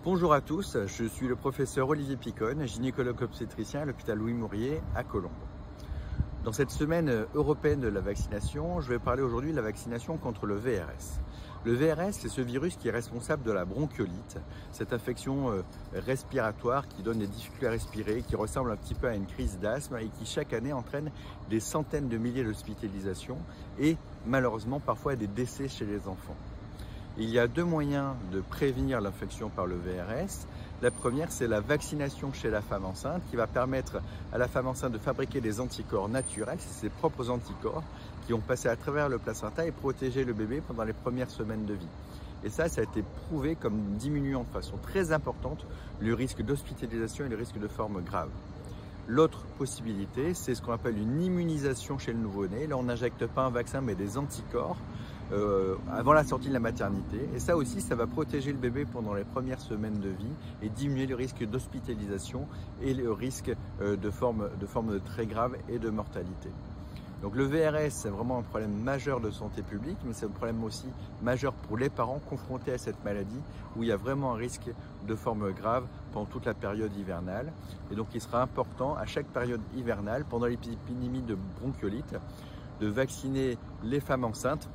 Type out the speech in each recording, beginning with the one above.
Bonjour à tous, je suis le professeur Olivier Picone, gynécologue obstétricien à l'hôpital Louis Mourier à Colombes. Dans cette semaine européenne de la vaccination, je vais parler aujourd'hui de la vaccination contre le VRS. Le VRS, c'est ce virus qui est responsable de la bronchiolite, cette infection respiratoire qui donne des difficultés à respirer, qui ressemble un petit peu à une crise d'asthme et qui chaque année entraîne des centaines de milliers d'hospitalisations et malheureusement parfois des décès chez les enfants. Il y a deux moyens de prévenir l'infection par le VRS. La première, c'est la vaccination chez la femme enceinte qui va permettre à la femme enceinte de fabriquer des anticorps naturels, c'est ses propres anticorps qui vont passer à travers le placenta et protéger le bébé pendant les premières semaines de vie. Et ça a été prouvé comme diminuant de façon très importante le risque d'hospitalisation et le risque de forme grave. L'autre possibilité, c'est ce qu'on appelle une immunisation chez le nouveau-né. Là, on n'injecte pas un vaccin, mais des anticorps avant la sortie de la maternité. Et ça aussi, ça va protéger le bébé pendant les premières semaines de vie et diminuer le risque d'hospitalisation et le risque de forme très grave et de mortalité. Donc le VRS, c'est vraiment un problème majeur de santé publique, mais c'est un problème aussi majeur pour les parents confrontés à cette maladie, où il y a vraiment un risque de forme grave pendant toute la période hivernale. Et donc il sera important à chaque période hivernale, pendant l'épidémie de bronchiolite, de vacciner les femmes enceintes,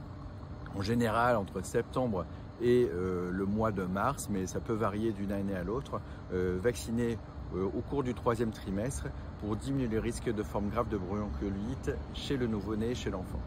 en général entre septembre et le mois de mars, mais ça peut varier d'une année à l'autre, vacciner au cours du 3e trimestre pour diminuer le risque de forme grave de bronchiolite chez le nouveau-né et chez l'enfant.